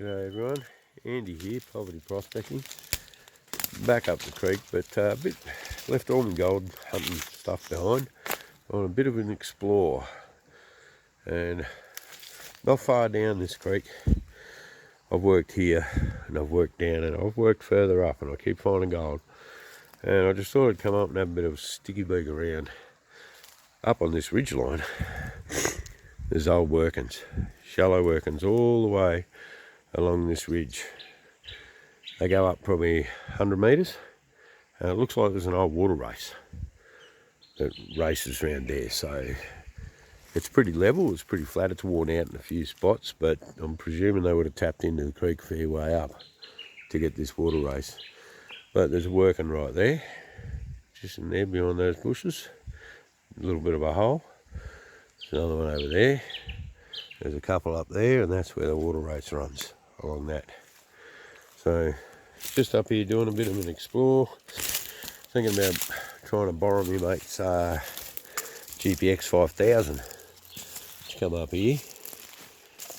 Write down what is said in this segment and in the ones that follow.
G'day everyone, Andy here, Poverty Prospecting. Back up the creek, but a bit left all my gold hunting stuff behind. On a bit of an explore, and not far down this creek. I've worked here and I've worked down and I've worked further up, and I keep finding gold. And I just thought I'd come up and have a bit of a sticky beak around. Up on this ridge line, there's old workings, shallow workings all the way along this ridge. They go up probably 100 metres, and it looks like there's an old water race that races around there. So it's pretty level, it's pretty flat, it's worn out in a few spots, but I'm presuming they would have tapped into the creek a fair way up to get this water race. But there's a working right there, just in there behind those bushes, a little bit of a hole. There's another one over there, there's a couple up there, and that's where the water race runs, along that. So just up here doing a bit of an explore, thinking about trying to borrow my mate's GPX 5000 to come up here,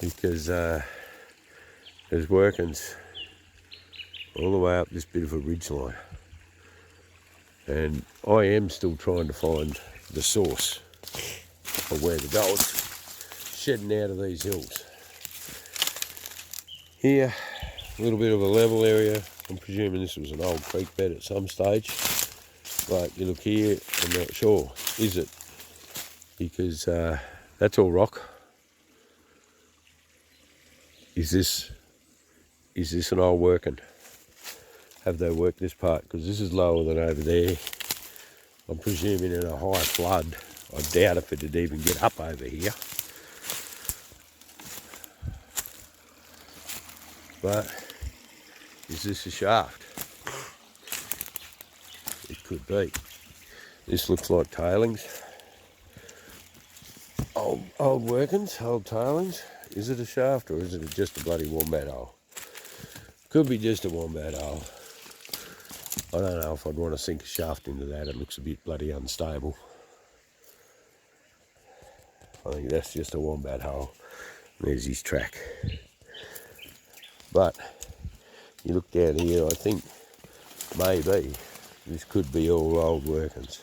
because there's workings all the way up this bit of a ridge line, and I am still trying to find the source of where the gold's shedding out of these hills. Here, a little bit of a level area. I'm presuming this was an old creek bed at some stage, but you look here, I'm not sure, is it? Because that's all rock. Is this an old working? Have they worked this part? Because this is lower than over there. I'm presuming in a high flood, I doubt if it'd even get up over here. But is this a shaft? It could be. This looks like tailings. Old workings, old tailings. Is it a shaft, or is it just a bloody wombat hole? Could be just a wombat hole. I don't know if I'd want to sink a shaft into that. It looks a bit bloody unstable. I think that's just a wombat hole. There's his track. But you look down here, I think maybe this could be all old workings.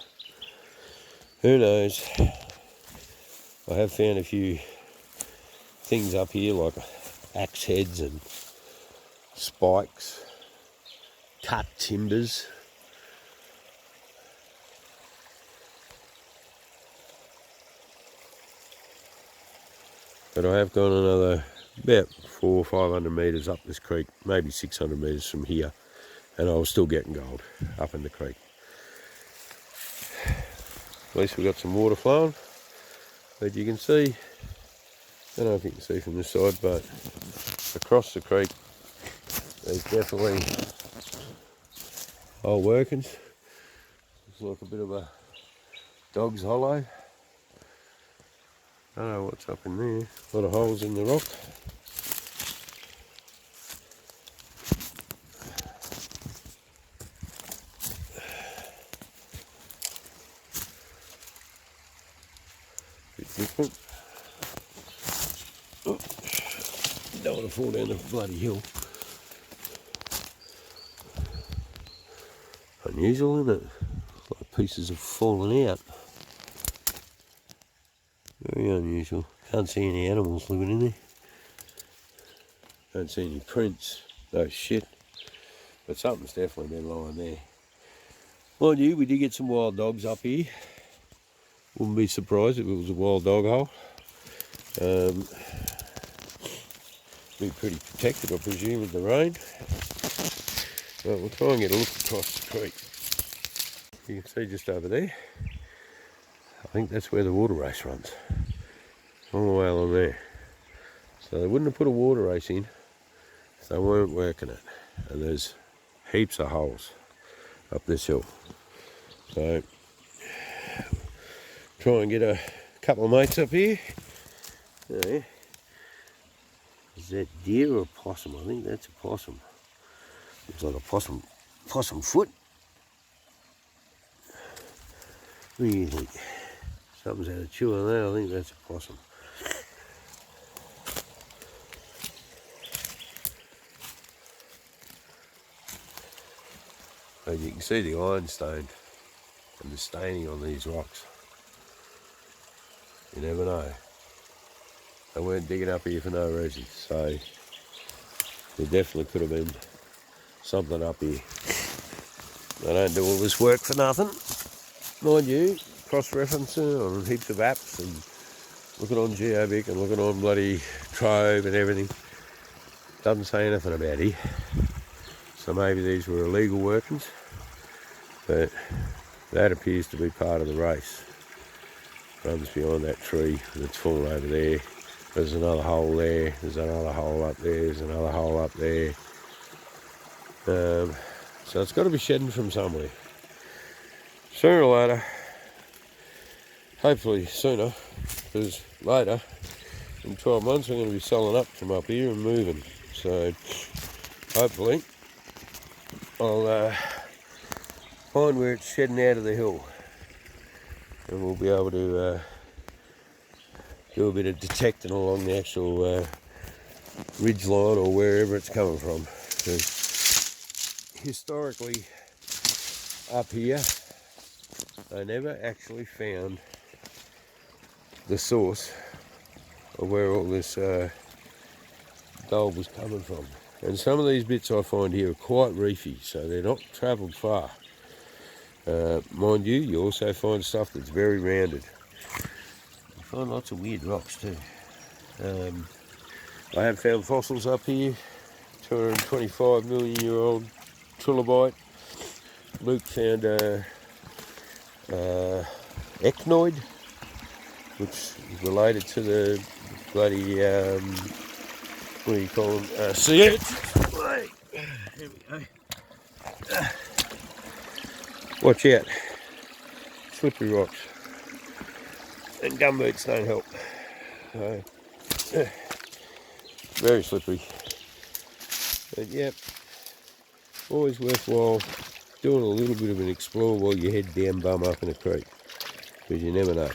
Who knows? I have found a few things up here like axe heads and spikes, cut timbers. But I have gone another about 400 or 500 metres up this creek, maybe 600 metres from here, and I was still getting gold up in the creek. At least we've got some water flowing, but you can see, I don't know if you can see from this side, but across the creek there's definitely old workings. It's like a bit of a dog's hollow. I don't know what's up in there. A lot of holes in the rock. Bit different. Oh, don't want to fall down the bloody hill. Unusual, isn't it? Like pieces have fallen out. Very unusual. Can't see any animals living in there. Don't see any prints. No shit. But something's definitely been lying there. Mind you, we did get some wild dogs up here. Wouldn't be surprised if it was a wild dog hole. Be pretty protected, I presume, with the rain. But we'll try and get a look across the creek. You can see just over there, I think that's where the water race runs, all the way along there. So they wouldn't have put a water race in if they weren't working it. And there's heaps of holes up this hill. So try and get a couple of mates up here. Yeah. Is that deer or a possum? I think that's a possum. Looks like a possum foot. What do you think? Something's had a chew on that. I think that's a possum. And you can see the ironstone and the staining on these rocks. You never know. They weren't digging up here for no reason, so there definitely could have been something up here. They don't do all this work for nothing, mind you. Cross-referencing on heaps of apps and looking on Geobic and looking on bloody Trove and everything. Doesn't say anything about here. So maybe these were illegal workings, but that appears to be part of the race. Runs behind that tree that's fallen over there. There's another hole there, there's another hole up there, there's another hole up there. So it's got to be shedding from somewhere. Sooner or later, hopefully sooner, because later, in 12 months, I'm going to be selling up from up here and moving. So hopefully I'll find where it's shedding out of the hill, and we'll be able to do a bit of detecting along the actual ridge line or wherever it's coming from. Because historically up here I never actually found the source of where all this gold was coming from. And some of these bits I find here are quite reefy, so they're not travelled far. Mind you also find stuff that's very rounded. You find lots of weird rocks too. I have found fossils up here, 225 million year old trilobite. Luke found a echinoid, which is related to the bloody, what do you call them, sea urchins. Right. Here we go. Watch out, slippery rocks, and gumboots don't help. So, very slippery, but yep, always worthwhile doing a little bit of an explore while you head down bum up in a creek, because you never know.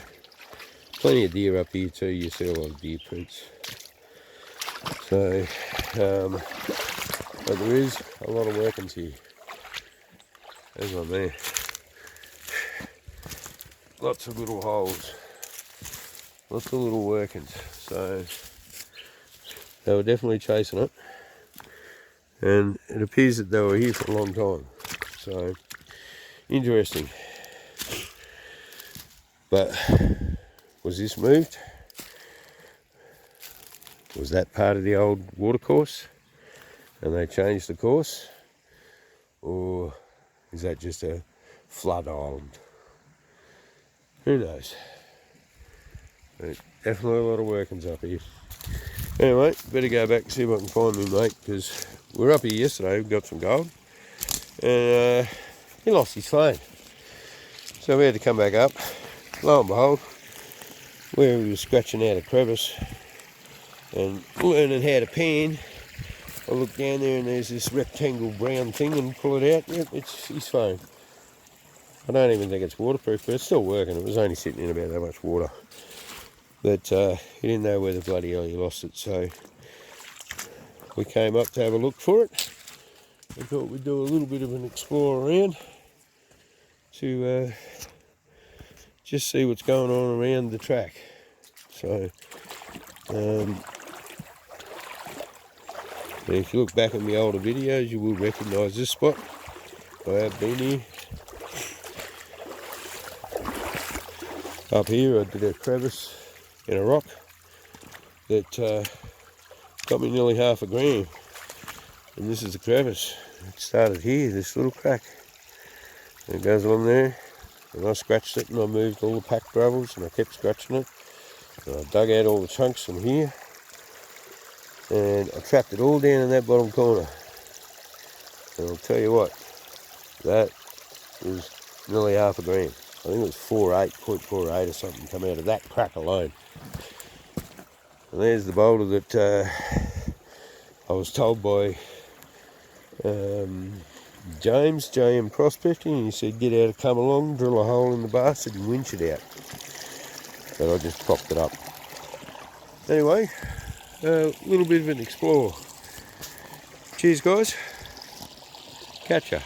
Plenty of deer up here too, you see a lot of deer prints. So, but there is a lot of workings here. There's one there. Lots of little holes, lots of little workings. So they were definitely chasing it, and it appears that they were here for a long time. So interesting. But was this moved? Was that part of the old watercourse and they changed the course? Or is that just a flood island? Who knows? But definitely a lot of workings up here. Anyway, better go back and see if I can find me mate, because we were up here yesterday, we got some gold, and he lost his phone. So we had to come back up. Lo and behold, where we were scratching out a crevice and learning how to pan, I look down there and there's this rectangle brown thing and pull it out. Yep, it's his phone. I don't even think it's waterproof, but it's still working. It was only sitting in about that much water. But he didn't know where the bloody hell he lost it, so we came up to have a look for it. We thought we'd do a little bit of an explore around to just see what's going on around the track. So if you look back at my older videos, you will recognise this spot. I have been here. Up here I did a crevice in a rock that got me nearly half a gram, and this is the crevice. It started here, this little crack, and it goes along there, and I scratched it and I moved all the packed gravels and I kept scratching it, and I dug out all the chunks from here and I trapped it all down in that bottom corner. And I'll tell you what, that was nearly half a gram. I think it was 0.48 or something come out of that crack alone. And there's the boulder that I was told by James, JM Prospecting, and he said get out, come along, drill a hole in the bastard and winch it out. But I just propped it up. Anyway, a little bit of an explore. Cheers guys, catch ya.